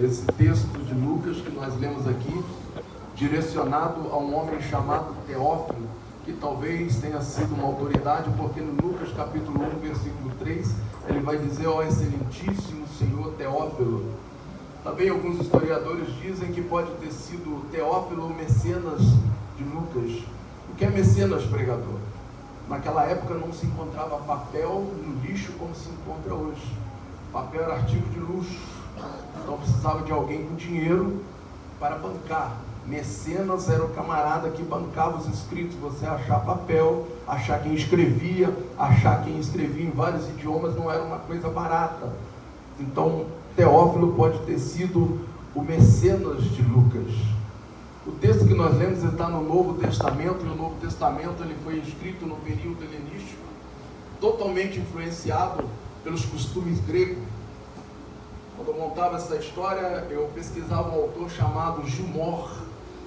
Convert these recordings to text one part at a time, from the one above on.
Esse texto de Lucas que nós lemos aqui, direcionado a um homem chamado Teófilo, que talvez tenha sido uma autoridade, porque no Lucas capítulo 1, versículo 3, ele vai dizer: ó excelentíssimo Senhor Teófilo. Também alguns historiadores dizem que pode ter sido Teófilo ou Mecenas de Lucas. O que é Mecenas, pregador? Naquela época não se encontrava papel no lixo como se encontra hoje. Papel era artigo de luxo. Então precisava de alguém com dinheiro para bancar. Mecenas era o camarada que bancava os escritos. Você achar papel, achar quem escrevia, achar quem escrevia em vários idiomas não era uma coisa barata. Então Teófilo pode ter sido o Mecenas de Lucas. O texto que nós lemos está no Novo Testamento, e o Novo Testamento ele foi escrito no período helenístico, totalmente influenciado pelos costumes gregos. Quando eu montava essa história, eu pesquisava um autor chamado Gilmore,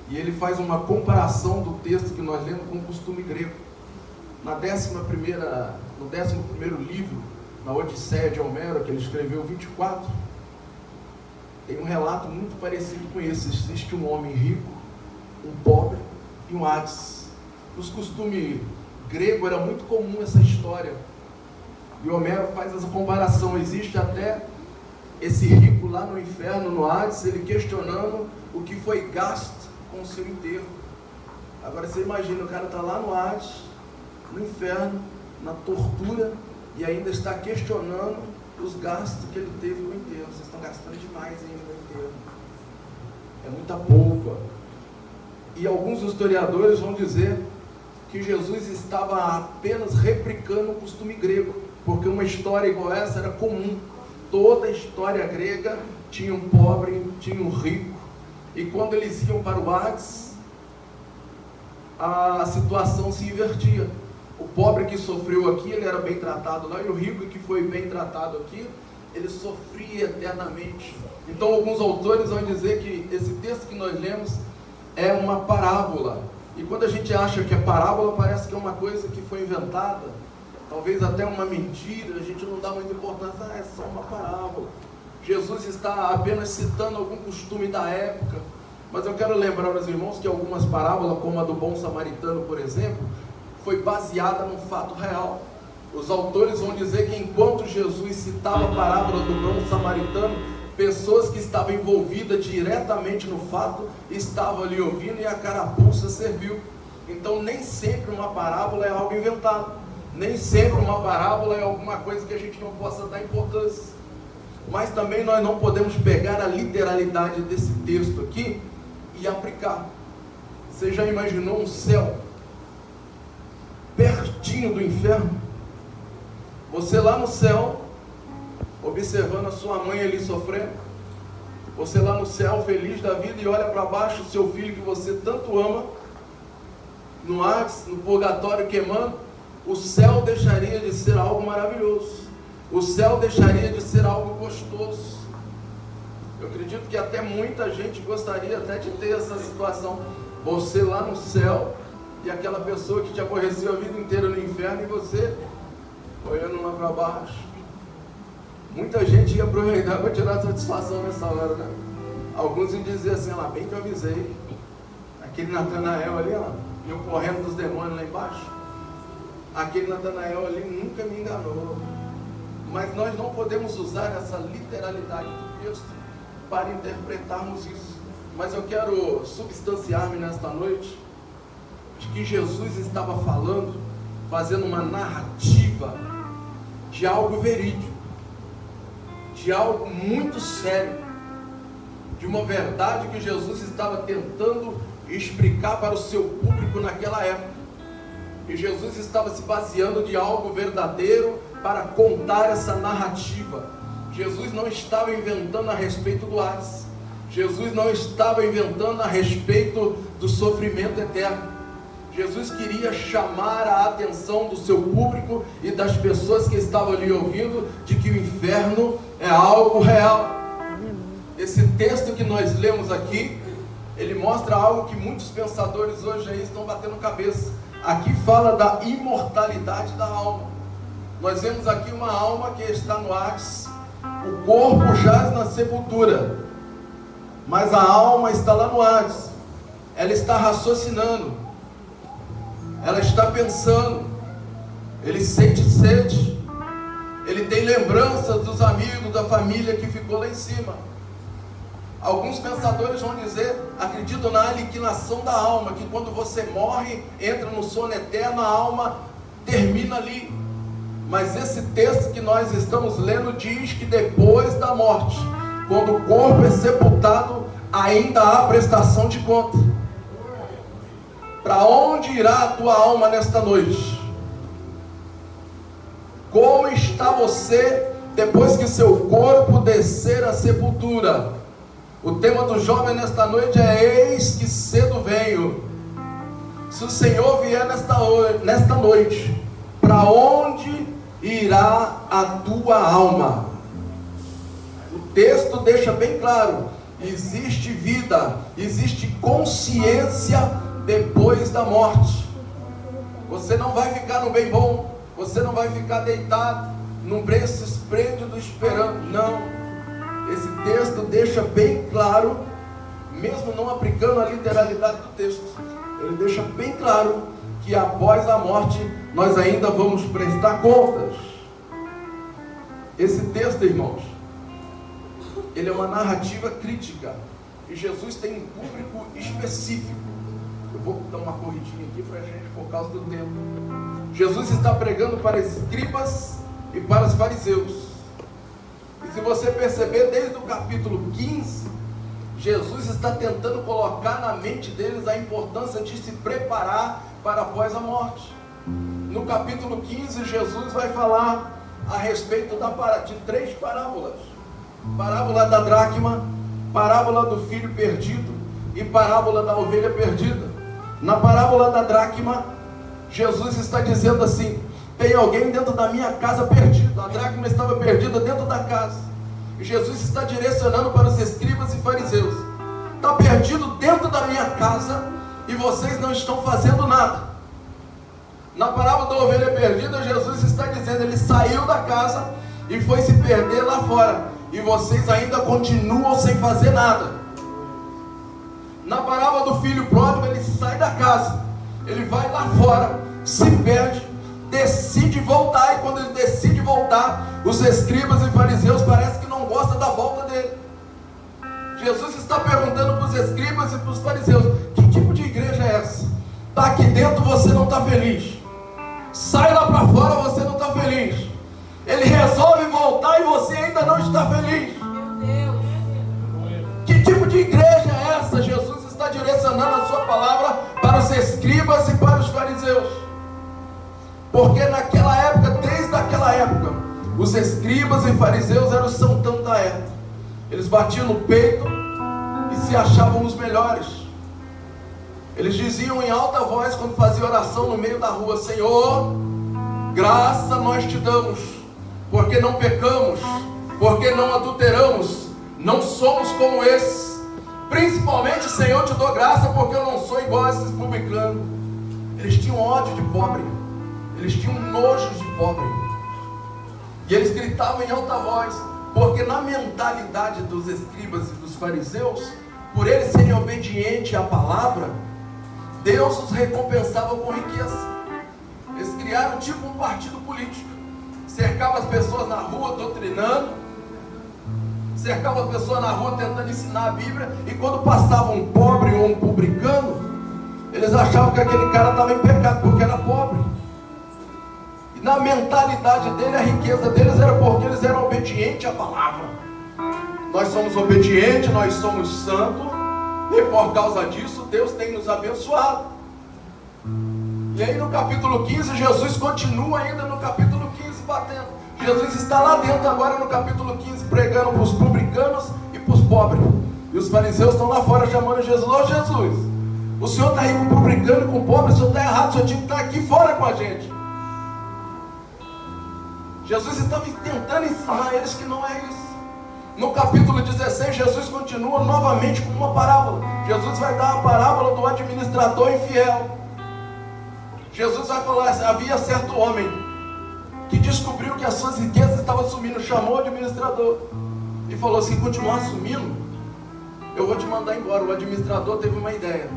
e ele faz uma comparação do texto que nós lemos com o costume grego. No 11º livro, na Odisseia de Homero, que ele escreveu 24, tem um relato muito parecido com esse. Existe um homem rico, um pobre e um Hades. Nos costumes gregos era muito comum essa história, e Homero faz essa comparação. Existe até esse rico lá no inferno, no Hades, ele questionando o que foi gasto com o seu enterro. Agora você imagina, o cara está lá no Hades, no inferno, na tortura, e ainda está questionando os gastos que ele teve no enterro. Vocês estão gastando demais ainda no enterro. É muita polva. E alguns historiadores vão dizer que Jesus estava apenas replicando o costume grego, porque uma história igual essa era comum. Toda a história grega tinha um pobre, tinha um rico, e quando eles iam para o Hades, a situação se invertia. O pobre que sofreu aqui, ele era bem tratado lá, e o rico que foi bem tratado aqui, ele sofria eternamente. Então alguns autores vão dizer que esse texto que nós lemos é uma parábola, e quando a gente acha que é parábola, parece que é uma coisa que foi inventada, talvez até uma mentira, a gente não dá muita importância, é só uma parábola. Jesus está apenas citando algum costume da época, mas eu quero lembrar aos irmãos que algumas parábolas, como a do bom samaritano, por exemplo, foi baseada num fato real. Os autores vão dizer que enquanto Jesus citava a parábola do bom samaritano, pessoas que estavam envolvidas diretamente no fato estavam ali ouvindo, e a carapuça serviu. Então nem sempre uma parábola é algo inventado, nem sempre uma parábola é alguma coisa que a gente não possa dar importância. Mas também nós não podemos pegar a literalidade desse texto aqui e aplicar. Você já imaginou um céu pertinho do inferno? Você lá no céu, observando a sua mãe ali sofrendo, você lá no céu feliz da vida, e olha para baixo o seu filho que você tanto ama, no Hades, no purgatório queimando. O céu deixaria de ser algo maravilhoso, o céu deixaria de ser algo gostoso. Eu acredito que até muita gente gostaria até de ter essa situação, você lá no céu, e aquela pessoa que te aborreceu a vida inteira no inferno, e você olhando lá para baixo. Muita gente ia aproveitar para tirar satisfação nessa hora, né? Alguns iam dizer assim: lá bem que eu avisei, aquele Natanael ali, ó, eu correndo dos demônios lá embaixo, aquele Natanael ali nunca me enganou. Mas nós não podemos usar essa literalidade do texto para interpretarmos isso. Mas eu quero substanciar-me nesta noite de que Jesus estava falando, fazendo uma narrativa de algo verídico, de algo muito sério, de uma verdade que Jesus estava tentando explicar para o seu público naquela época. E Jesus estava se baseando de algo verdadeiro para contar essa narrativa. Jesus não estava inventando a respeito do Hades. Jesus não estava inventando a respeito do sofrimento eterno. Jesus queria chamar a atenção do seu público e das pessoas que estavam ali ouvindo, de que o inferno é algo real. Esse texto que nós lemos aqui, ele mostra algo que muitos pensadores hoje aí estão batendo cabeça. Aqui fala da imortalidade da alma. Nós vemos aqui uma alma que está no Hades, o corpo jaz na sepultura, mas a alma está lá no Hades. Ela está raciocinando, ela está pensando, ele sente sede, ele tem lembranças dos amigos, da família que ficou lá em cima. Alguns pensadores vão dizer, acreditam na aniquilação da alma, que quando você morre, entra no sono eterno, a alma termina ali. Mas esse texto que nós estamos lendo diz que depois da morte, quando o corpo é sepultado, ainda há prestação de conta. Para onde irá a tua alma nesta noite? Como está você depois que seu corpo descer à sepultura? O tema do jovem nesta noite é: eis que cedo venho. Se o Senhor vier nesta noite, para onde irá a tua alma? O texto deixa bem claro: existe vida, existe consciência depois da morte. Você não vai ficar no bem bom, você não vai ficar deitado num berço esplêndido esperando, não. Esse texto deixa bem claro, mesmo não aplicando a literalidade do texto, ele deixa bem claro que após a morte nós ainda vamos prestar contas. Esse texto, irmãos, ele é uma narrativa crítica, e Jesus tem um público específico. Eu vou dar uma corridinha aqui para a gente, por causa do tempo. Jesus está pregando para escribas e para os fariseus. E se você perceber, desde o capítulo 15, Jesus está tentando colocar na mente deles a importância de se preparar para após a morte. No capítulo 15, Jesus vai falar a respeito de 3 parábolas: parábola da dracma, parábola do filho perdido e parábola da ovelha perdida. Na parábola da dracma, Jesus está dizendo assim: tem alguém dentro da minha casa perdido. A dracma estava perdida dentro da casa, e Jesus está direcionando para os escribas e fariseus: está perdido dentro da minha casa e vocês não estão fazendo nada. Na parábola da ovelha perdida, Jesus está dizendo: ele saiu da casa e foi se perder lá fora, e vocês ainda continuam sem fazer nada. Na parábola do filho pródigo, ele sai da casa, ele vai lá fora, se perde, decide voltar, e quando ele decide voltar, os escribas e fariseus parece que não gostam da volta dele. Jesus está perguntando para os escribas e para os fariseus: que tipo de igreja é essa? Está aqui dentro, você não está feliz. Sai lá para fora, você não está feliz. Ele resolve voltar e você ainda não está feliz. Meu Deus. Que tipo de igreja é essa? Jesus está direcionando a sua palavra para os escribas e para os fariseus. Porque naquela época, desde aquela época, os escribas e fariseus eram os santão da época. Eles batiam no peito e se achavam os melhores. Eles diziam em alta voz, quando faziam oração no meio da rua: Senhor, graça nós te damos, porque não pecamos, porque não adulteramos, não somos como esses. Principalmente, Senhor, te dou graça porque eu não sou igual a esses publicanos. Eles tinham ódio de pobre, eles tinham nojo de pobre, e eles gritavam em alta voz, porque na mentalidade dos escribas e dos fariseus, por eles serem obedientes à palavra, Deus os recompensava com riqueza. Eles criaram tipo um partido político, cercavam as pessoas na rua doutrinando, cercavam as pessoas na rua tentando ensinar a Bíblia, e quando passava um pobre ou um publicano, eles achavam que aquele cara estava em pecado porque era pobre. E na mentalidade dele, a riqueza deles era porque eles eram obedientes à palavra. Nós somos obedientes, nós somos santos, e por causa disso Deus tem nos abençoado. E aí no capítulo 15, Jesus continua ainda no capítulo 15 batendo. Jesus está lá dentro agora no capítulo 15 pregando para os publicanos e para os pobres. E os fariseus estão lá fora chamando Jesus: ô Jesus, o senhor está aí com o publicano e com o pobre, o senhor está errado, o senhor tinha que estar aqui fora com a gente. Jesus estava tentando ensinar eles que não é isso. No capítulo 16, Jesus continua novamente com uma parábola. Jesus vai dar a parábola do administrador infiel. Jesus vai falar assim: havia certo homem que descobriu que as suas riquezas estavam sumindo, chamou o administrador e falou assim: continuar sumindo, eu vou te mandar embora. O administrador teve uma ideia.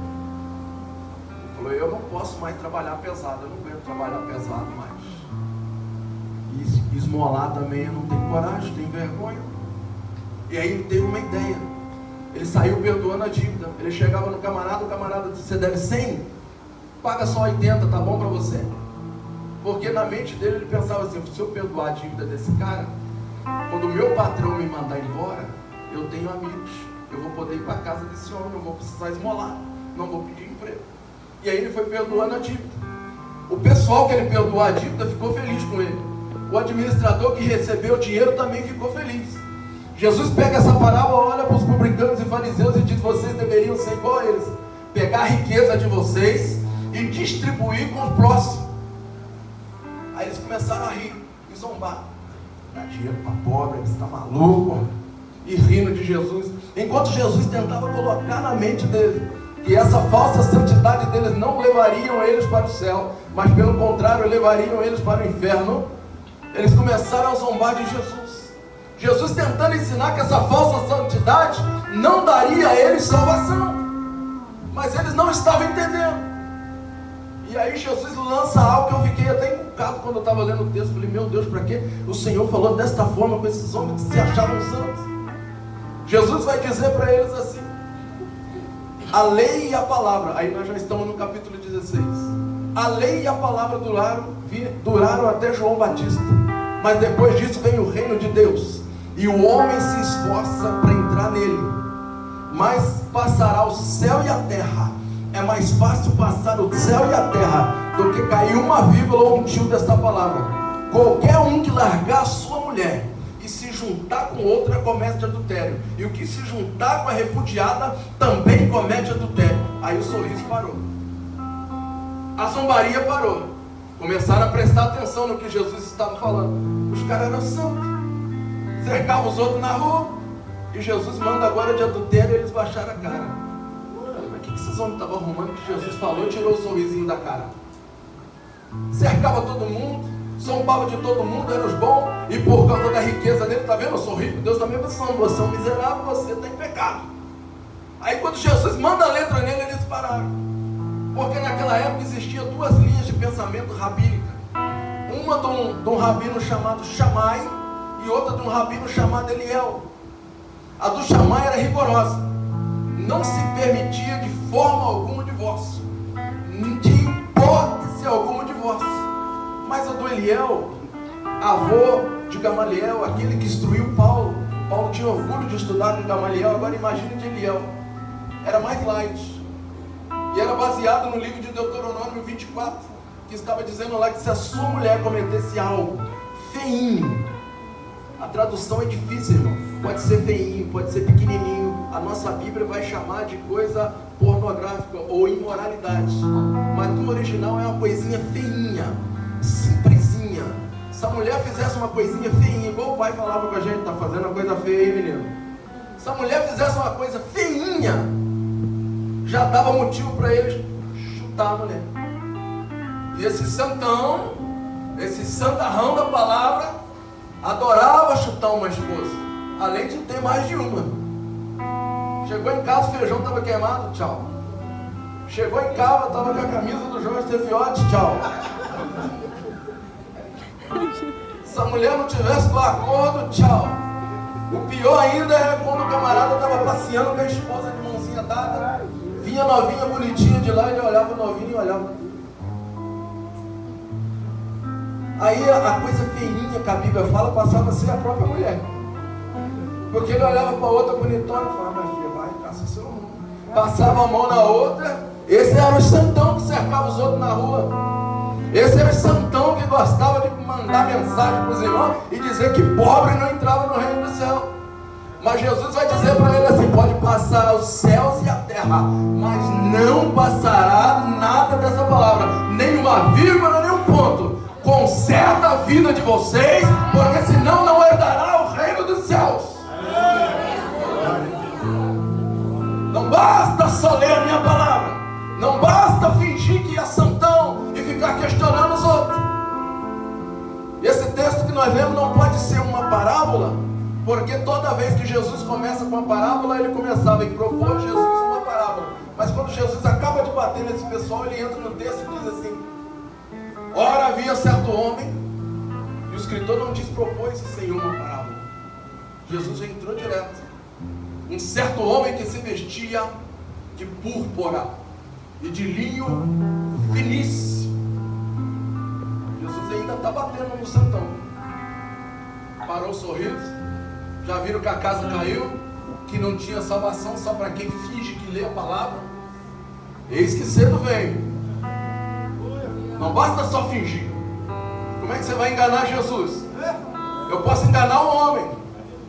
Ele falou, eu não posso mais trabalhar pesado, eu não aguento trabalhar pesado mais. E esmolar também eu não tenho coragem, tenho vergonha. E aí ele teve uma ideia. Ele saiu perdoando a dívida. Ele chegava no camarada, o camarada disse, você deve 100? Paga só 80, tá bom para você? Porque na mente dele ele pensava assim, se eu perdoar a dívida desse cara, quando o meu patrão me mandar embora, eu tenho amigos, eu vou poder ir para a casa desse homem, não vou precisar esmolar, não vou pedir emprego. E aí ele foi perdoando a dívida. O pessoal que ele perdoou a dívida ficou feliz com ele. O administrador que recebeu o dinheiro também ficou feliz. Jesus pega essa parábola, olha para os publicanos e fariseus e diz, vocês deveriam ser igual a eles, pegar a riqueza de vocês e distribuir com os próximos. Aí eles começaram a rir e zombar. Dá dinheiro para pobre, você está maluco? E rindo de Jesus. Enquanto Jesus tentava colocar na mente dele que essa falsa santidade deles não levariam eles para o céu, mas pelo contrário, levariam eles para o inferno, eles começaram a zombar de Jesus. Jesus tentando ensinar que essa falsa santidade não daria a eles salvação. Mas eles não estavam entendendo. E aí Jesus lança algo que eu fiquei até encucado quando eu estava lendo o texto. Falei, meu Deus, para que o Senhor falou desta forma com esses homens que se achavam santos? Jesus vai dizer para eles assim, a lei e a palavra, aí nós já estamos no capítulo 16, a lei e a palavra duraram até João Batista, mas depois disso vem o reino de Deus, e o homem se esforça para entrar nele, mas passará o céu e a terra. É mais fácil passar o céu e a terra do que cair uma vírgula ou um tio dessa palavra. Qualquer um que largar a sua mulher e se juntar com outra comete adultério, e o que se juntar com a repudiada também comete adultério. Aí o sorriso parou, a zombaria parou, começaram a prestar atenção no que Jesus estava falando. Os caras eram santos, cercavam os outros na rua, e Jesus manda agora de adultério, e eles baixaram a cara. Mas o que esses homens estavam arrumando que Jesus falou e tirou o sorrisinho da cara? Cercava todo mundo, zombava de todo mundo, eram os bons, e por causa da riqueza dele, está vendo? Eu sou rico, Deus está me abençoando, você é um miserável, você está em pecado. Aí quando Jesus manda a letra nele, eles pararam, porque naquela época existiam duas linhas de pensamento rabínica, uma de um rabino chamado Shammai, e outra de um rabino chamado Eliel. A do Shammai era rigorosa, não se permitia de forma alguma o divórcio, de hipótese alguma o divórcio. Mas a do Eliel, avô de Gamaliel, aquele que instruiu Paulo tinha orgulho de estudar com Gamaliel, agora imagine de Eliel, era mais light, e era baseado no livro de Deuteronômio 24, que estava dizendo lá que se a sua mulher cometesse algo feinho, a tradução é difícil, irmão, pode ser feinho, pode ser pequenininho, a nossa Bíblia vai chamar de coisa pornográfica ou imoralidade, mas no original é uma coisinha feinha, simplesinha. Se a mulher fizesse uma coisinha feinha, igual o pai falava com a gente, tá fazendo uma coisa feia aí, menino. Se a mulher fizesse uma coisa feinha, já dava motivo para eles chutar a mulher. E esse santão, esse santarrão da palavra, adorava chutar uma esposa, além de ter mais de uma. Chegou em casa, o feijão estava queimado, tchau. Chegou em casa, estava com a camisa do Jorge Tefiotti, tchau. Se a mulher não tivesse do acordo, tchau. O pior ainda é quando o camarada estava passeando com a esposa de mãozinha dada, vinha novinha bonitinha de lá, ele olhava novinho e olhava. Aí a coisa feinha que a Bíblia fala passava a ser a própria mulher, porque ele olhava para a outra bonitona e falava, minha filha, vai, caça seu mundo. Passava a mão na outra. Esse era o santão que cercava os outros na rua. Esse era o santão que gostava de mandar mensagem para os irmãos e dizer que pobre não entrava no reino do céu. Mas Jesus vai dizer para ele assim, pode passar os céus e a terra, mas não passará nada dessa palavra, nem uma vírgula, nem um ponto. Conserta a vida de vocês, porque senão não herdará o reino dos céus. Não basta só ler a minha palavra, não basta fingir que é santão e ficar questionando os outros. Esse texto que nós lemos não pode ser uma parábola Porque toda vez que Jesus começa com uma parábola, ele começava a propor Jesus uma parábola. Mas quando Jesus acaba de bater nesse pessoal, ele entra no texto e diz assim: ora havia certo homem, e o escritor não diz propôs Senhor uma parábola. Jesus já entrou direto. Um certo homem que se vestia de púrpura e de linho finíssimo. Jesus ainda está batendo no santão. Parou o sorriso. Já viram que a casa caiu, que não tinha salvação só para quem finge que lê a palavra? Eis que cedo veio. Não basta só fingir. Como é que você vai enganar Jesus? Eu posso enganar o homem,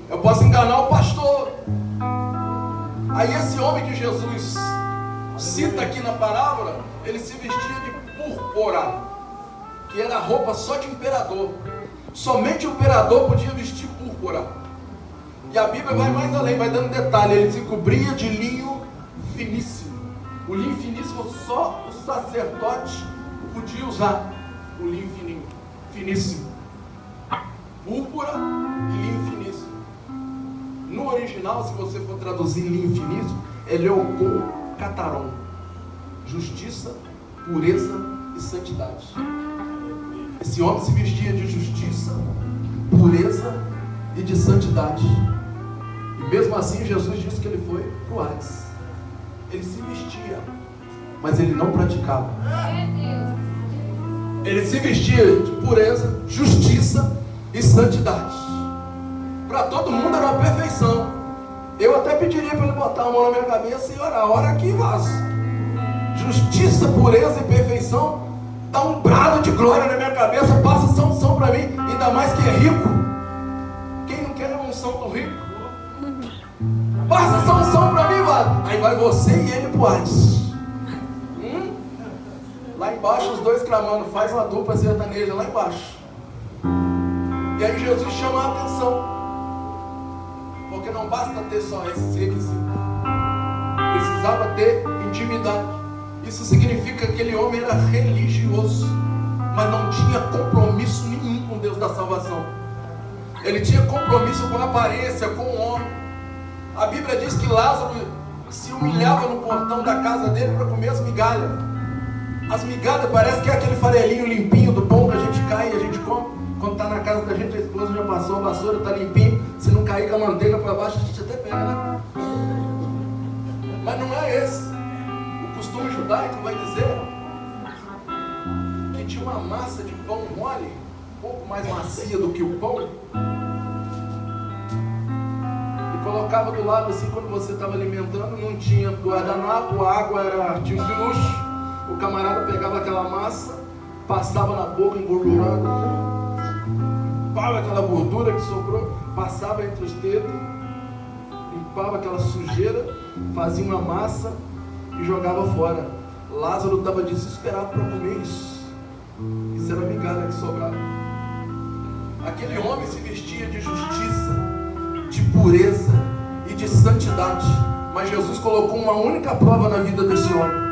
eu posso enganar o pastor. Aí esse homem que Jesus cita aqui na parábola, ele se vestia de púrpura, que era roupa só de imperador. Somente o imperador podia vestir púrpura. E a Bíblia vai mais além, vai dando detalhe. Ele se cobria de linho finíssimo. O linho finíssimo só o sacerdote podia usar. O linho finíssimo. Púrpura e linho finíssimo. No original, se você for traduzir linho finíssimo, é leocon cataron. Justiça, pureza e santidade. Esse homem se vestia de justiça, pureza e de santidade. E mesmo assim Jesus disse que ele foi para o Hades. Ele se vestia, mas ele não praticava. Ele se vestia de pureza, justiça e santidade. Para todo mundo era uma perfeição. Eu até pediria para ele botar a mão na minha cabeça e orar. Ora aqui, vaso. Justiça, pureza e perfeição. Dá um brado de glória na minha cabeça. Passa essa unção para mim. Ainda mais que é rico. Quem não quer uma unção do rico? Passa essa unção para mim, vaso. Aí vai você e ele pro Hades. Lá embaixo os dois clamando. Faz uma dupla sertaneja lá embaixo. E aí Jesus chama a atenção. Porque não basta ter só esse requisito. Precisava ter intimidade. Isso significa que aquele homem era religioso, mas não tinha compromisso nenhum com Deus da salvação. Ele tinha compromisso com a aparência, com o homem. A Bíblia diz que Lázaro se humilhava no portão da casa dele para comer as migalhas. As migalhas parece que é aquele farelinho limpinho do pão que a gente cai e a gente come. Quando está na casa da gente, a esposa já passou, a vassoura está limpinho. Se não cair com a manteiga para baixo, a gente até pega, né? Mas não é esse. O costume judaico vai dizer que tinha uma massa de pão mole, um pouco mais macia do que o pão, e colocava do lado assim, quando você estava alimentando, não tinha guardanapo, a água era artigo de luxo. O camarada pegava aquela massa, passava na boca engordurada, limpava aquela gordura que sobrou, passava entre os dedos, limpava aquela sujeira, fazia uma massa e jogava fora. Lázaro estava desesperado para comer isso. Isso era a migalha que sobrava. Aquele homem se vestia de justiça, de pureza e de santidade. Mas Jesus colocou uma única prova na vida desse homem.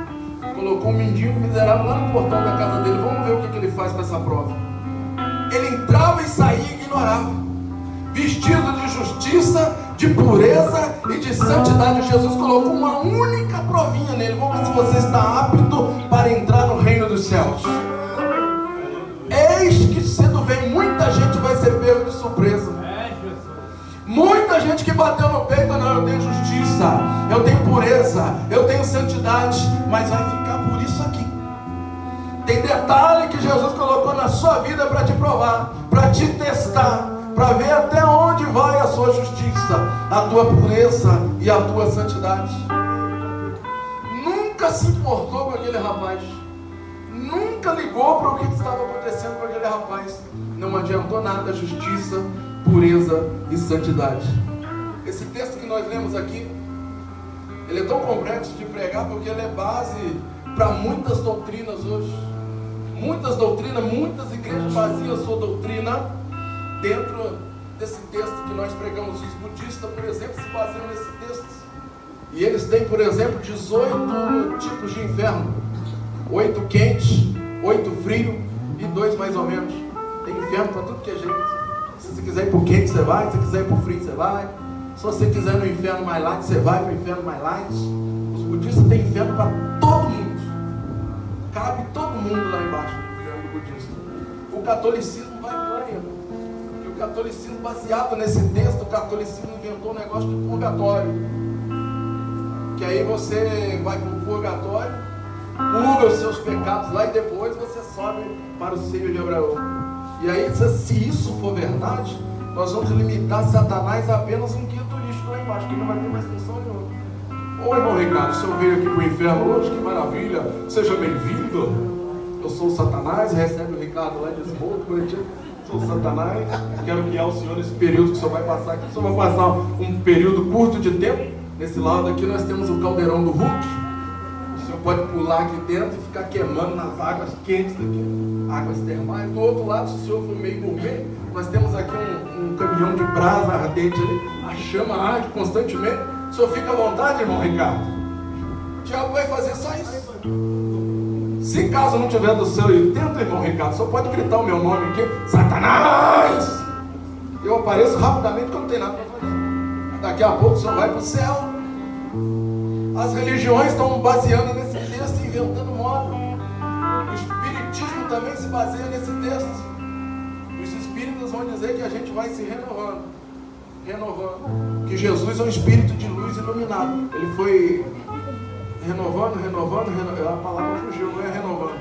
Colocou um mendigo miserável lá no portão da casa dele. Vamos ver o que ele faz com essa prova. Ele entrava e saía e ignorava. Vestido de justiça, de pureza e de santidade. Jesus colocou uma única provinha nele. Vamos ver se você está apto para entrar no reino dos céus. Eis que cedo vem, muita gente vai ser pego de surpresa. Muita gente que bateu no peito, não, eu tenho justiça, eu tenho pureza, eu tenho santidade, mas vai ficar por isso aqui. Tem detalhe que Jesus colocou na sua vida para te provar, para te testar, para ver até onde vai a sua justiça, a tua pureza e a tua santidade. Nunca se importou com aquele rapaz, nunca ligou para o que estava acontecendo com aquele rapaz. Não adiantou nada, justiça, pureza e santidade. Esse texto que nós lemos aqui, ele é tão complexo de pregar porque ele é base para muitas doutrinas hoje. Muitas doutrinas, muitas igrejas faziam a sua doutrina dentro desse texto que nós pregamos. Os budistas, por exemplo, se baseiam nesse texto. E eles têm, por exemplo, 18 tipos de inferno. 8 quente, 8 frio e 2 mais ou menos. Tem inferno para tudo que é jeito. Se você quiser ir para o quente, você vai. Se você quiser ir para o frio, você vai. Se você quiser ir no inferno mais light, você vai para o inferno mais light. Os budistas têm inferno para todo mundo. Cabe todo mundo lá embaixo no inferno budista. O catolicismo vai pior ainda. E o catolicismo, baseado nesse texto, o catolicismo inventou um negócio de purgatório. Que aí você vai para o purgatório, purga os seus pecados lá e depois você sobe para o seio de Abraão. E aí, se isso for verdade, nós vamos limitar Satanás a apenas um guia turístico lá embaixo, que não vai ter mais função nenhuma. Ô irmão Ricardo, o senhor veio aqui para o inferno hoje, que maravilha, seja bem-vindo. Eu sou o Satanás, recebe o Ricardo lá de Lisboa, Curitiba. Sou o Satanás, quero guiar o senhor nesse período que o senhor vai passar aqui. O senhor vai passar um período curto de tempo. Nesse lado aqui nós temos o caldeirão do Hulk. O senhor pode pular aqui dentro e ficar queimando nas águas quentes daqui, águas termais. Do outro lado, se o senhor for meio gourmet, nós temos aqui um caminhão de brasa ardente ali. A chama arde constantemente. O senhor fica à vontade, irmão Ricardo. O diabo vai fazer só isso. Se caso não tiver do céu, tenta, irmão Ricardo. O senhor pode gritar o meu nome aqui: Satanás! Eu apareço rapidamente porque eu não tenho nada para fazer. Daqui a pouco o senhor vai para o céu. As religiões estão baseando nesse texto, inventando moda. O espiritismo também se baseia nesse texto. Os espíritas vão dizer que a gente vai se renovando. Que Jesus é um espírito de luz iluminado. Ele foi renovando. A palavra fugiu, não é renovando.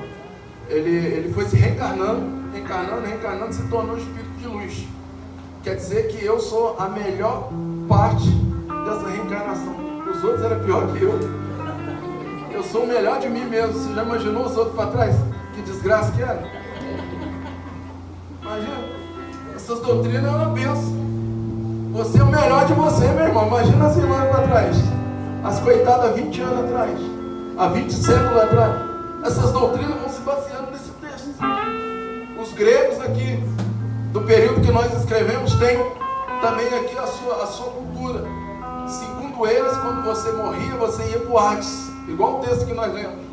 Ele foi se reencarnando, se tornou um espírito de luz. Quer dizer que eu sou a melhor parte dessa reencarnação. Os outros eram pior que eu. Eu sou o melhor de mim mesmo. Você já imaginou os outros para trás? Que desgraça que era? Imagina. Essas doutrinas é uma benção. Você é o melhor de você, meu irmão. Imagina as irmãs para trás. As coitadas há 20 anos atrás. Há 20 séculos atrás. Essas doutrinas vão se baseando nesse texto. Os gregos aqui, do período que nós escrevemos, tem também aqui a sua cultura. Segundo eles, quando você morria, você ia para o Hades, igual o texto que nós lemos.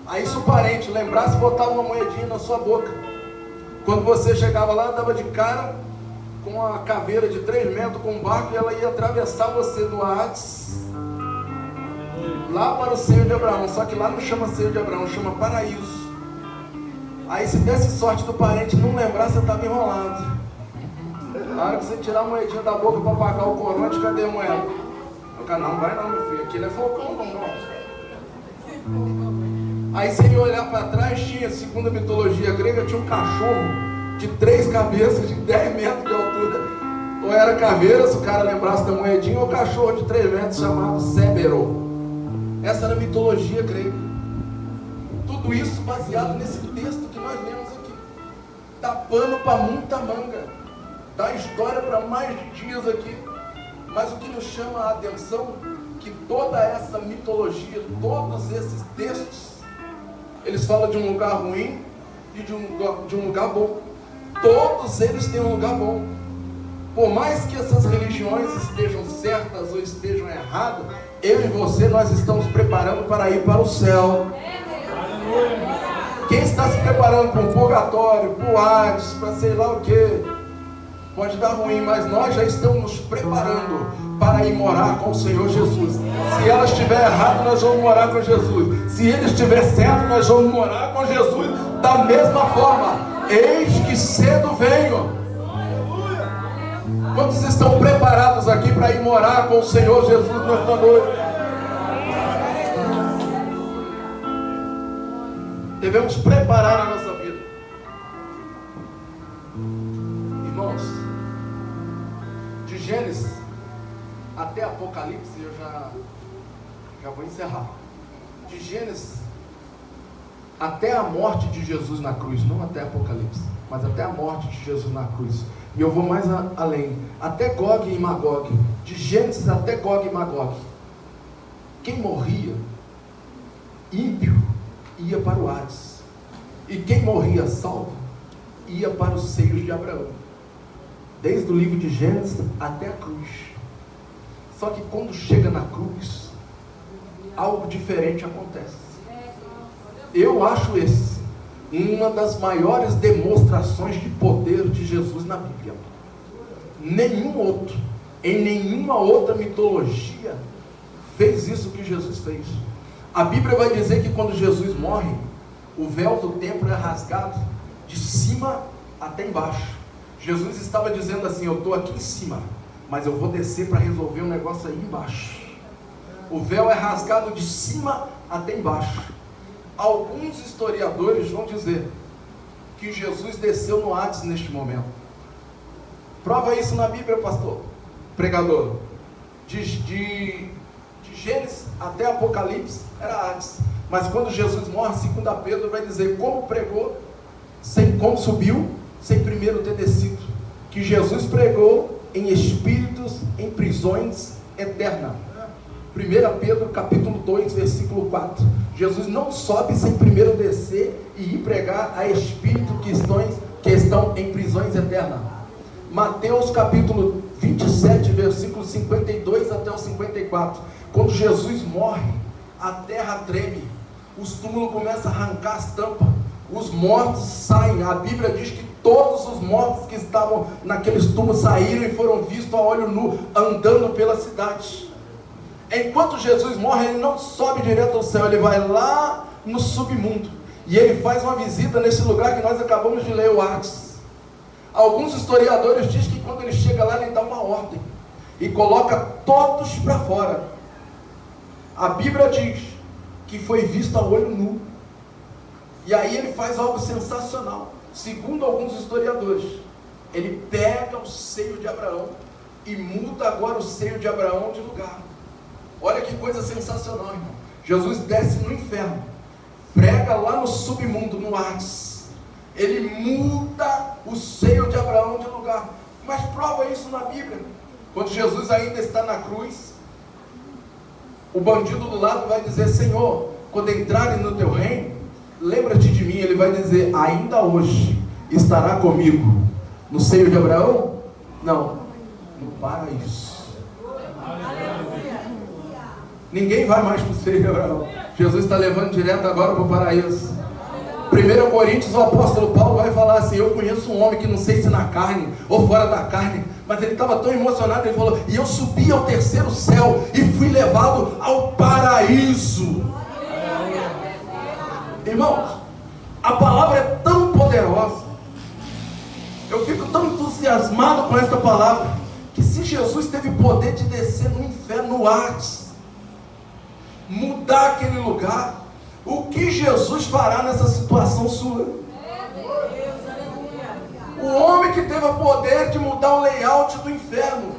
Aí se o parente lembrasse, botava uma moedinha na sua boca. Quando você chegava lá, dava de cara com uma caveira de 3 metros com um barco, e ela ia atravessar você do Hades lá para o seio de Abraão. Só que lá não chama seio de Abraão, chama paraíso. Aí se desse sorte do parente não lembrar, você estava enrolado. Na hora que você tirar a moedinha da boca para pagar o corante, cadê a moeda? O cara, não vai não, meu filho, aquilo é falcão, não. Aí se ele olhar para trás, tinha, segundo a mitologia grega, tinha um cachorro de 3 cabeças, de 10 metros de altura. Ou era caveira, se o cara lembrasse da moedinha, ou cachorro de 3 metros chamado Cébero. Essa era a mitologia grega. Tudo isso baseado nesse texto que nós lemos aqui. Dá pano para muita manga. Dá história para mais de dias aqui. Mas o que nos chama a atenção é que toda essa mitologia, todos esses textos, eles falam de um lugar ruim e de um lugar bom. Todos eles têm um lugar bom. Por mais que essas religiões estejam certas ou estejam erradas, eu e você, nós estamos preparando para ir para o céu. Quem está se preparando para um purgatório, para o Hades, para sei lá o que, pode dar ruim, mas nós já estamos nos preparando para ir morar com o Senhor Jesus. Se ela estiver errada, nós vamos morar com Jesus. Se ele estiver certo, nós vamos morar com Jesus da mesma forma. Eis que cedo venho. Quantos estão preparados aqui para ir morar com o Senhor Jesus nesta noite? Devemos preparar a nossa vida. Irmãos, de Gênesis até Apocalipse, eu já vou encerrar. De Gênesis até a morte de Jesus na cruz, não até Apocalipse, mas até a morte de Jesus na cruz. E eu vou mais além, até Gog e Magog, de Gênesis até Gog e Magog. Quem morria, ímpio, ia para o Hades. E quem morria salvo, ia para os seios de Abraão. Desde o livro de Gênesis até a cruz. Só que quando chega na cruz, algo diferente acontece. Eu acho uma das maiores demonstrações de poder de Jesus na Bíblia. nenhum outro, em nenhuma outra mitologia, fez isso que Jesus fez. A Bíblia vai dizer que quando Jesus morre, o véu do templo é rasgado de cima até embaixo. Jesus estava dizendo assim: eu estou aqui em cima, mas eu vou descer para resolver um negócio aí embaixo. O véu é rasgado de cima até embaixo. Alguns historiadores vão dizer que Jesus desceu no Hades neste momento. Prova isso na Bíblia, pastor, pregador. De Gênesis até Apocalipse era Hades. Mas quando Jesus morre, 2 Pedro vai dizer como pregou, como subiu, sem primeiro ter descido. Que Jesus pregou em espíritos, em prisões eternas. 1 Pedro capítulo 2, versículo 4. Jesus não sobe sem primeiro descer e ir pregar a espíritos que estão em prisões eternas. Mateus capítulo 27, versículo 52 até o 54. Quando Jesus morre, a terra treme, os túmulos começam a arrancar as tampas, os mortos saem. A Bíblia diz que todos os mortos que estavam naqueles túmulos saíram e foram vistos a olho nu, andando pela cidade. Enquanto Jesus morre, ele não sobe direto ao céu, ele vai lá no submundo, e ele faz uma visita nesse lugar que nós acabamos de ler, o Hades. Alguns historiadores dizem que quando ele chega lá, ele dá uma ordem, e coloca todos para fora. A Bíblia diz que foi visto a olho nu, e aí ele faz algo sensacional. Segundo alguns historiadores, ele pega o seio de Abraão, e muda agora o seio de Abraão de lugar. Olha que coisa sensacional, irmão. Jesus desce no inferno, prega lá no submundo, no Hades. Ele muda o seio de Abraão de lugar. Mas prova isso na Bíblia. Quando Jesus ainda está na cruz, o bandido do lado vai dizer: Senhor, quando entrarem no teu reino, lembra-te de mim. Ele vai dizer: ainda hoje estará comigo no seio de Abraão? Não, no paraíso. Ninguém vai mais para o seio de Abraão. Jesus está levando direto agora para o paraíso. 1 Coríntios, o apóstolo Paulo vai falar assim: eu conheço um homem que não sei se na carne ou fora da carne, mas ele estava tão emocionado, ele falou: e eu subi ao terceiro céu e fui levado ao paraíso. Irmãos, a palavra é tão poderosa, eu fico tão entusiasmado com esta palavra, que se Jesus teve poder de descer no inferno, no Hades, mudar aquele lugar, o que Jesus fará nessa situação sua? O homem que teve o poder de mudar o layout do inferno,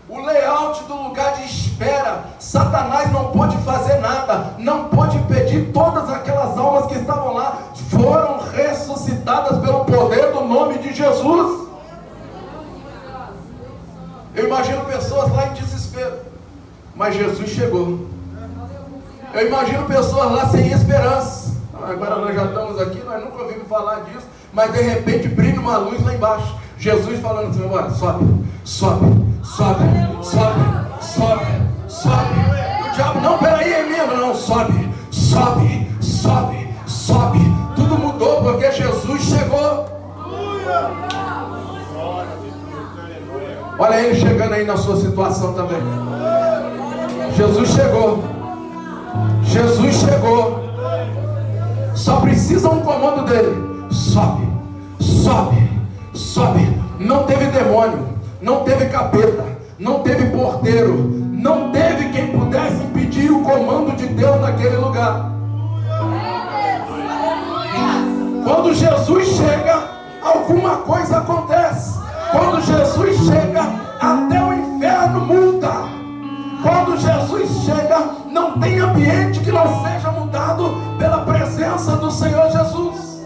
o layout do lugar de espera, Satanás não pôde fazer nada, não pôde impedir. Todas aquelas almas que estavam lá foram ressuscitadas pelo poder do nome de Jesus. Eu imagino pessoas lá em desespero, mas Jesus chegou. Eu imagino pessoas lá sem esperança. Agora nós já estamos aqui, nós nunca ouvimos falar disso, mas de repente brilha uma luz lá embaixo. Jesus falando assim: bora, sobe, sobe, sobe, sobe, sobe, sobe. O diabo: não, peraí, é mesmo, não, sobe, sobe, sobe, sobe. Tudo mudou porque Jesus chegou. Olha ele chegando aí na sua situação também. Jesus chegou. Jesus chegou. Só precisa um comando dele: sobe, sobe, sobe. Não teve demônio, não teve capeta, não teve porteiro, não teve quem pudesse impedir o comando de Deus naquele lugar. Quando Jesus chega, alguma coisa acontece. Quando Jesus chega, até o inferno muda. Quando Jesus chega, não tem ambiente que não seja mudado pela presença do Senhor Jesus.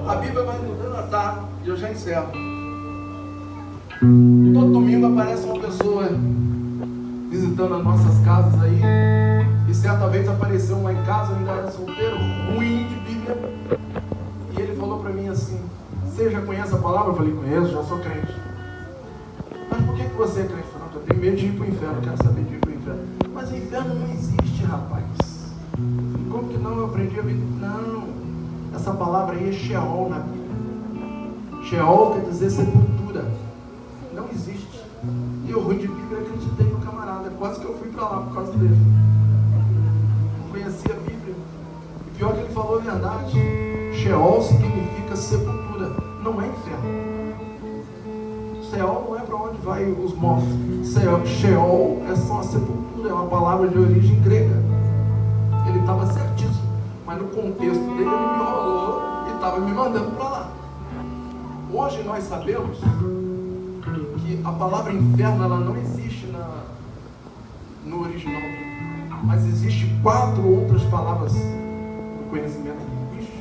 A Bíblia vai nos denotar, e eu já encerro. Todo domingo aparece uma pessoa visitando as nossas casas aí, e certa vez apareceu uma em casa, eu ainda era solteiro, ruim de Bíblia, e ele falou para mim assim: você já conhece a palavra? Eu falei: conheço, já sou crente. Mas por que você é crente? Eu falei: eu tenho medo de ir para o inferno, quero saber de ir para o inferno. Mas o inferno não existe, rapaz. Eu falei: como que não? Eu aprendi a vida. Não, Essa palavra aí é Sheol na Bíblia. Sheol quer dizer sepultura. Não existe. E eu, ruim de Bíblia, acreditei no camarada. Quase que eu fui para lá por causa dele. Não conhecia a Bíblia. E pior que ele falou a verdade. Sheol significa sepultura. Não é inferno. Sheol não é para onde vai os mortos. Sheol é só a sepultura. É uma palavra de origem grega. Ele estava certíssimo. Mas no contexto dele, ele me enrolou e estava me mandando para lá. Hoje nós sabemos que a palavra inferno ela não existe no original, mas existe 4 outras palavras no conhecimento linguístico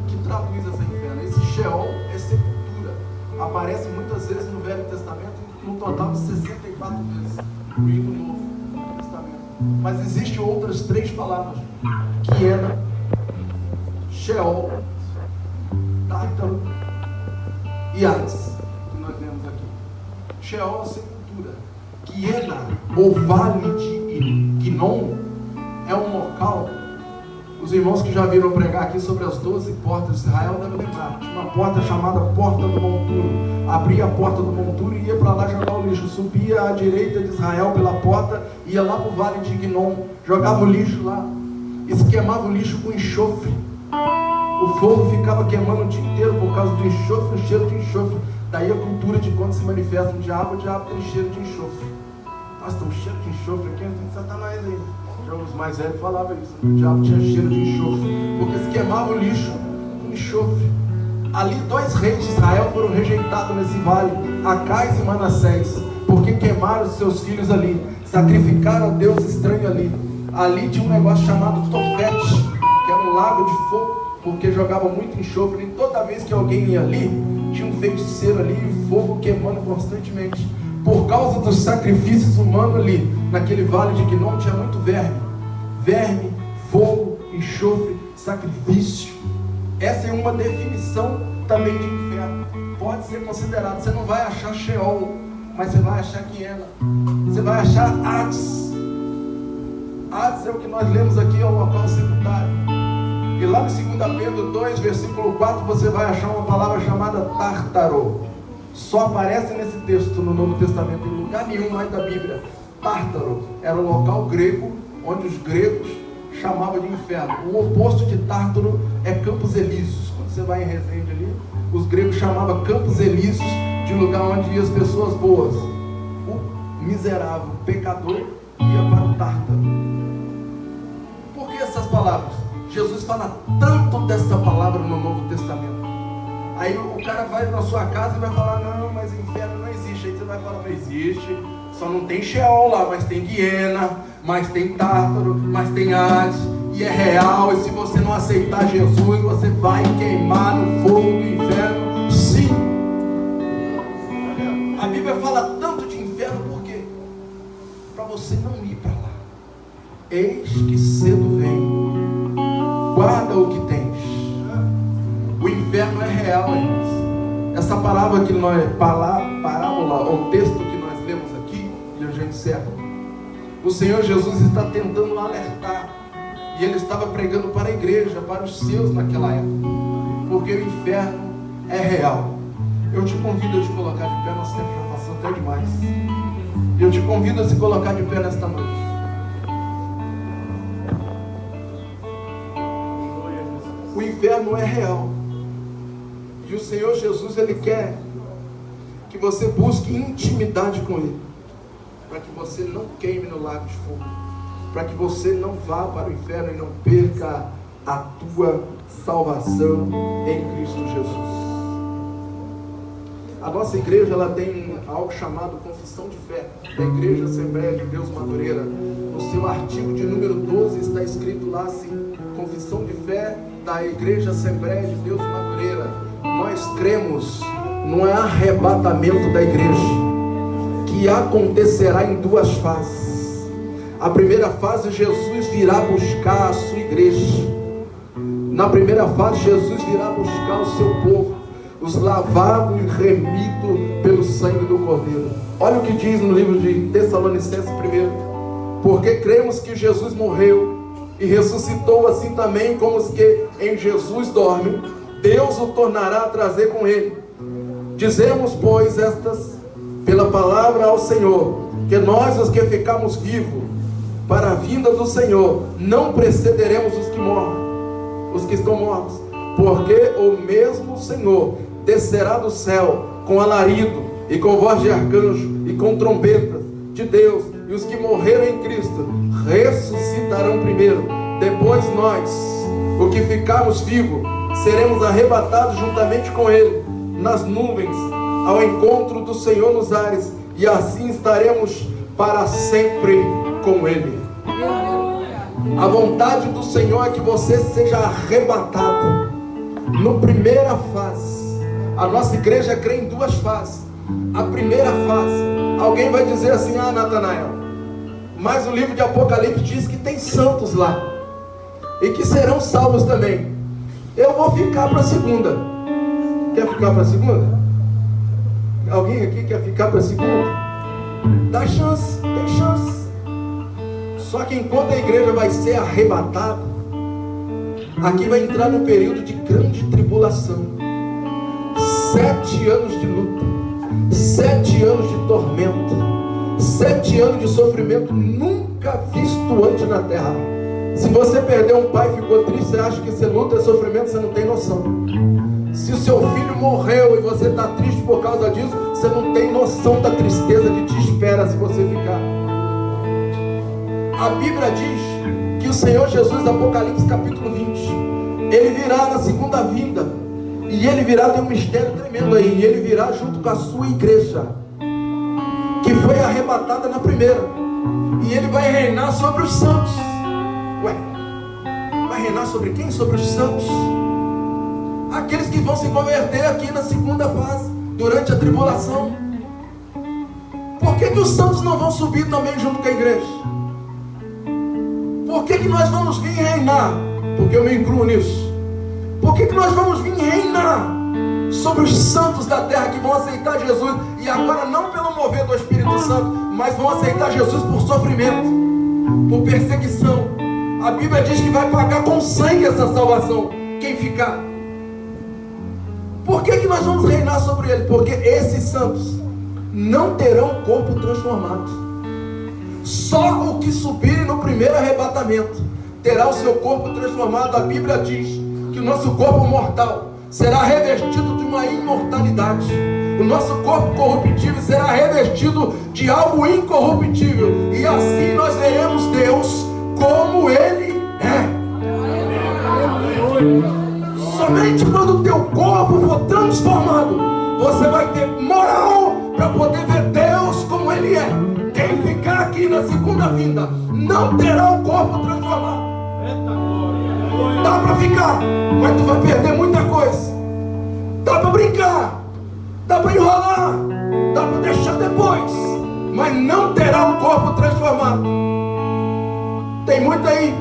que traduz essa inferno. Esse Sheol é sepultura, aparece muitas vezes no Velho Testamento, no total 64 vezes no Novo Testamento. Mas existem outras 3 palavras, que é Sheol, Tártaro e Hades, que nós vemos aqui. Sheol é sepultura. Quiena, ou Vale de Quinon, é um local. Os irmãos que já viram pregar aqui sobre as 12 portas de Israel devem lembrar. Tinha uma porta chamada Porta do Monturo. Abria a porta do Monturo e ia para lá jogar o lixo. Subia à direita de Israel pela porta, ia lá para o Vale de Quinon, jogava o lixo lá. E se queimava o lixo com enxofre. O fogo ficava queimando o dia inteiro por causa do enxofre, o cheiro de enxofre. Daí a cultura de quando se manifesta um diabo, o diabo tem cheiro de enxofre. Nossa, tem um cheiro de enxofre aqui, tem Satanás aí. Já os mais velhos falavam isso, o diabo tinha cheiro de enxofre, porque se queimava o lixo com enxofre. Ali 2 reis de Israel foram rejeitados nesse vale, Acais e Manassés, porque queimaram os seus filhos ali, sacrificaram a Deus estranho ali. Ali tinha um negócio chamado Tofete, que era um lago de fogo, porque jogava muito enxofre, e toda vez que alguém ia ali, tinha um feiticeiro ali, e fogo queimando constantemente. Por causa dos sacrifícios humanos ali, naquele vale de Quinon, tinha muito verme. Verme, fogo, enxofre, sacrifício. Essa é uma definição também de inferno. Pode ser considerado, você não vai achar Sheol, mas você vai achar Quiena. Você vai achar Hades. Hades é o que nós lemos aqui, é o local secundário. E lá no 2 Pedro 2, versículo 4, você vai achar uma palavra chamada Tártaro. Só aparece nesse texto no Novo Testamento, em lugar nenhum mais da Bíblia. Tártaro era o local grego, onde os gregos chamavam de inferno. O oposto de Tártaro é Campos Elíseos. Quando você vai em Resende ali, os gregos chamavam Campos Elíseos de lugar onde iam as pessoas boas. O miserável, o pecador, ia para o Tártaro. Por que essas palavras? Jesus fala tanto dessa palavra no Novo Testamento. Aí o cara vai na sua casa e vai falar, não, mas inferno não existe. Aí você vai falar, não existe, só não tem Sheol lá, mas tem Quiena, mas tem Tártaro, mas tem Hades, e é real. E se você não aceitar Jesus, você vai queimar no fogo do inferno, sim. A Bíblia fala tanto de inferno, por quê? Para você não ir para lá. Eis que cedo vem. Guarda o que tens. O inferno é real, irmãos. Essa palavra que nós, parábola, ou texto que nós lemos aqui, e eu já encerro. O Senhor Jesus está tentando alertar. E Ele estava pregando para a igreja, para os seus naquela época. Porque o inferno é real. Eu te convido a te colocar de pé, nosso tempo já passou até demais. Eu te convido a se colocar de pé nesta noite. O inferno é real. E o Senhor Jesus, Ele quer que você busque intimidade com Ele, para que você não queime no lago de fogo, para que você não vá para o inferno e não perca a tua salvação em Cristo Jesus. A nossa igreja, ela tem algo chamado Confissão de Fé, da Igreja Assembleia de Deus Madureira. No seu artigo de número 12 está escrito lá assim: Confissão de Fé da Igreja Assembleia de Deus Madureira. Nós cremos no arrebatamento da igreja, que acontecerá em 2 fases. A primeira fase, Jesus virá buscar a sua igreja. Na primeira fase, Jesus virá buscar o seu povo, os lavados e remidos pelo sangue do Cordeiro. Olha o que diz no livro de Tessalonicenses 1: porque cremos que Jesus morreu e ressuscitou, assim também como os que em Jesus dormem, Deus o tornará a trazer com ele. Dizemos, pois, estas pela palavra ao Senhor, que nós, os que ficamos vivos para a vinda do Senhor, não precederemos os que morrem, os que estão mortos, porque o mesmo Senhor descerá do céu com alarido e com voz de arcanjo e com trombetas de Deus, e os que morreram em Cristo ressuscitarão primeiro. Depois nós, o que ficarmos vivos, seremos arrebatados juntamente com ele nas nuvens, ao encontro do Senhor nos ares, e assim estaremos para sempre com ele. A vontade do Senhor é que você seja arrebatado no primeira fase. A nossa igreja crê em duas fases. A primeira fase, alguém vai dizer assim: ah, Natanael, mas o livro de Apocalipse diz que tem santos lá e que serão salvos também. Eu vou ficar para a segunda. Quer ficar para a segunda? Alguém aqui quer ficar para a segunda? Dá chance, tem chance. Só que enquanto a igreja vai ser arrebatada, aqui vai entrar num período de grande tribulação. 7 anos de luta, 7 anos de tormento, 7 anos de sofrimento nunca visto antes na terra. Se você perdeu um pai e ficou triste, você acha que isso é luta, é sofrimento, você não tem noção. Se o seu filho morreu e você está triste por causa disso, você não tem noção da tristeza que te espera se você ficar. A Bíblia diz que o Senhor Jesus, Apocalipse capítulo 20, ele virá na segunda vinda, e ele virá, tem um mistério tremendo aí, e ele virá junto com a sua igreja, que foi arrebatada na primeira, e ele vai reinar sobre os santos. Ué, vai reinar sobre quem? Sobre os santos. Aqueles que vão se converter aqui na segunda fase, durante a tribulação. Por que os santos não vão subir também junto com a igreja? Por que nós vamos vir reinar? Porque eu me incluo nisso. Por que nós vamos vir reinar sobre os santos da terra que vão aceitar Jesus? E agora não pelo mover do Espírito Santo, mas vão aceitar Jesus por sofrimento, por perseguição. A Bíblia diz que vai pagar com sangue essa salvação quem ficar. Por que nós vamos reinar sobre ele? Porque esses santos não terão corpo transformado. Só o que subirem no primeiro arrebatamento terá o seu corpo transformado. A Bíblia diz que o nosso corpo mortal será revestido de uma imortalidade. O nosso corpo corruptível será revestido de algo incorruptível. E assim nós veremos Deus como Ele é. Somente quando o teu corpo for transformado, você vai ter moral para poder ver Deus como Ele é. Quem ficar aqui na segunda vinda não terá o corpo transformado. Dá para ficar, mas tu vai perder muita coisa. Dá para brincar, dá para enrolar, dá para deixar depois, mas não terá o corpo transformado. Tem muito aí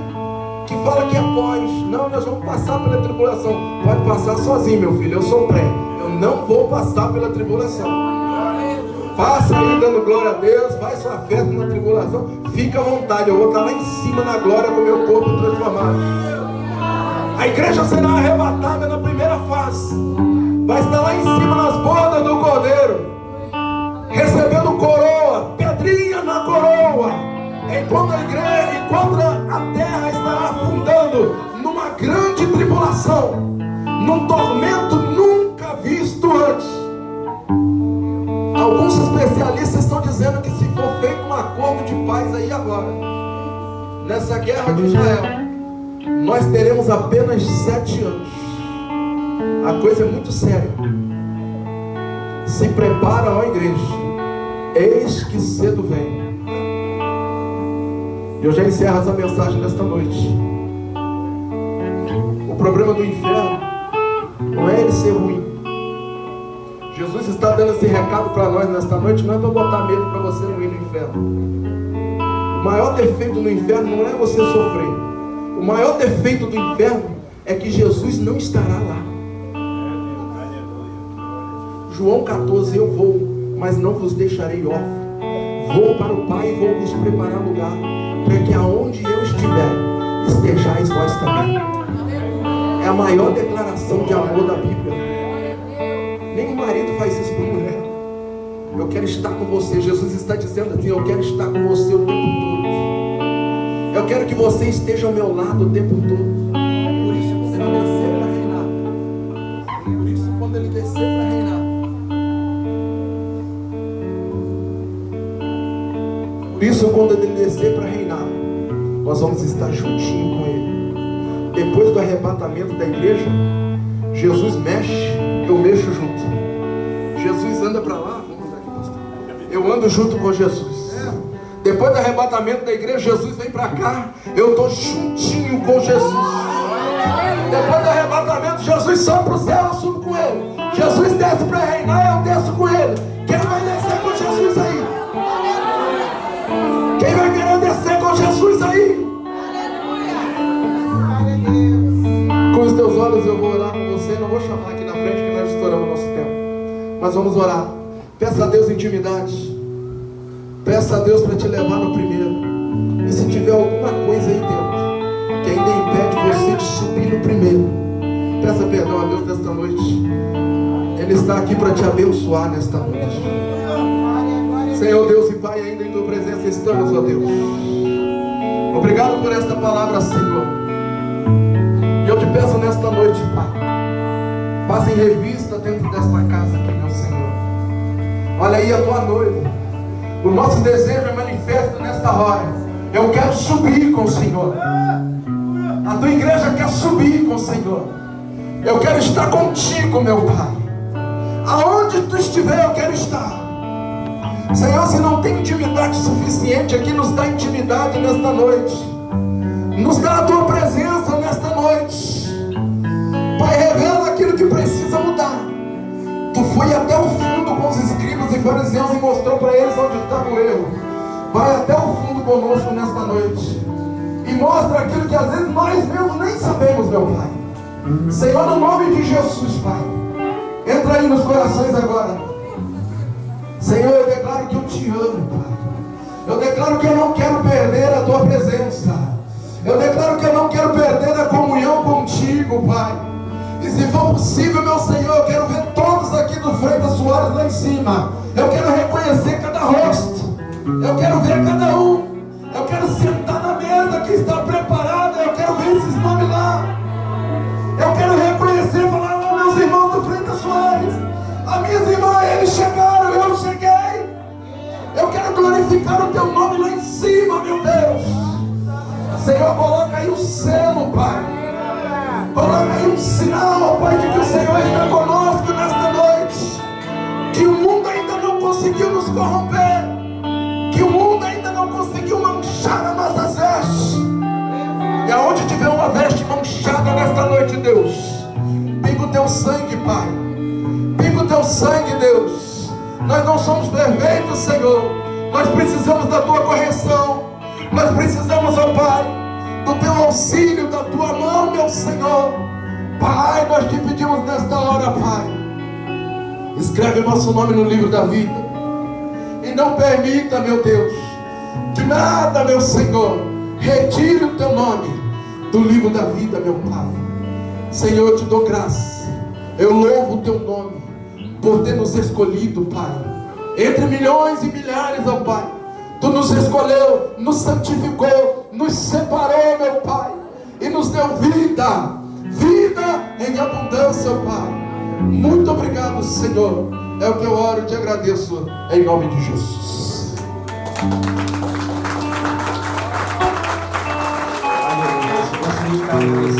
que fala que é pós. Não, nós vamos passar pela tribulação. Pode passar sozinho, meu filho, eu sou pré. Eu não vou passar pela tribulação. Passa aí dando glória a Deus, faz sua festa na tribulação, fica à vontade, eu vou estar lá em cima na glória com o meu corpo transformado. A igreja será arrebatada na primeira fase, vai estar lá em cima nas bordas do cordeiro, recebendo coroa, pedrinha na coroa, enquanto a igreja, enquanto a terra estará afundando numa grande tribulação, num tormento nunca visto antes. Alguns especialistas estão dizendo que se for feito um acordo de paz aí agora, nessa guerra de Israel, nós teremos apenas 7 anos. A coisa é muito séria. Se prepara, ó igreja, eis que cedo vem. Eu já encerro essa mensagem nesta noite. O problema do inferno não é ele ser ruim. Jesus está dando esse recado para nós nesta noite, não é para botar medo para você não ir no inferno. O maior defeito do inferno não é você sofrer. O maior defeito do inferno é que Jesus não estará lá. João 14, eu vou, mas não vos deixarei órfãos. Vou para o Pai e vou vos preparar lugar, para que aonde eu estiver, estejais vós também. É a maior declaração de amor da Bíblia. Nem o marido faz isso por mulher. Eu quero estar com você. Jesus está dizendo assim: eu quero estar com você o tempo todo. Eu quero que você esteja ao meu lado o tempo todo. Por isso, quando ele descer para reinar. Por isso, quando ele descer para reinar. Por isso, quando ele descer para reinar, nós vamos estar juntinho com ele. Depois do arrebatamento da igreja, Jesus mexe, eu mexo junto. Jesus anda para lá, vamos aqui, pastor. Eu ando junto com Jesus. Depois do arrebatamento da igreja, Jesus vem para cá, eu estou juntinho com Jesus. Depois do arrebatamento, Jesus sobe para o céu, eu subo com ele. Jesus desce para reinar, eu desço com ele. Quem vai descer com Jesus aí? Quem vai querer descer com Jesus aí? Com os teus olhos eu vou orar com você. Não vou chamar aqui na frente que nós estouramos o nosso tempo, mas vamos orar. Peça a Deus intimidade. Peça a Deus para te levar no primeiro. E se tiver alguma coisa aí dentro que ainda impede você de subir no primeiro, peça perdão a Deus nesta noite. Ele está aqui para te abençoar nesta noite. Senhor Deus e Pai, ainda em tua presença estamos, ó Deus. Obrigado por esta palavra, Senhor. E eu te peço nesta noite, Pai, passa em revista dentro desta casa aqui, meu Senhor. Olha aí a tua noiva. O nosso desejo é manifesto nesta hora. Eu quero subir com o Senhor. A tua igreja quer subir com o Senhor. Eu quero estar contigo, meu Pai. Aonde tu estiver, eu quero estar. Senhor, se não tem intimidade suficiente aqui, nos dá intimidade nesta noite. Nos dá a tua presença nesta noite. Pai, revela aquilo que precisa mudar. Tu foi até o fundo com os escribas e fariseus e mostrou para eles onde estava o erro. Vai até o fundo conosco nesta noite e mostra aquilo que às vezes nós mesmos nem sabemos, meu Pai. Senhor, no nome de Jesus, Pai, entra aí nos corações agora. Senhor, eu declaro que eu te amo, Pai. Eu declaro que eu não quero perder a tua presença. Eu declaro que eu não quero perder a comunhão contigo, Pai. E se for possível, meu Senhor, eu quero ver todos aqui do Freitas Soares lá em cima. Eu quero reconhecer cada rosto. Eu quero ver cada um. Eu quero sentar na mesa que está preparada. Eu quero ver esses nomes lá. Eu quero reconhecer e falar: oh, meus irmãos do Freitas Soares, as minhas irmãs, eles chegaram, eu cheguei. Eu quero glorificar o teu nome lá em cima, meu Deus. Senhor, coloca aí o selo, Pai. Coloca aí um sinal, Pai, de que o Senhor está conosco nesta noite. Que o mundo ainda não conseguiu nos corromper. Que o mundo ainda não conseguiu manchar as nossas vestes. E aonde tiver uma veste manchada nesta noite, Deus, pinga o teu sangue, Pai. Pinga o teu sangue, Deus. Nós não somos perfeitos, Senhor. Nós precisamos da tua correção. Nós precisamos, ó Pai, do teu auxílio, da tua mão, meu Senhor. Pai, nós te pedimos nesta hora, Pai, escreve o nosso nome no livro da vida. E não permita, meu Deus, que nada, meu Senhor, retire o teu nome do livro da vida, meu Pai. Senhor, eu te dou graça. Eu louvo o teu nome por ter nos escolhido, Pai. Entre milhões e milhares, ó Pai, tu nos escolheu, nos santificou, nos separou, meu Pai, e nos deu vida, vida em abundância, ó Pai. Muito obrigado, Senhor. É o que eu oro e te agradeço, em nome de Jesus. Aleluia.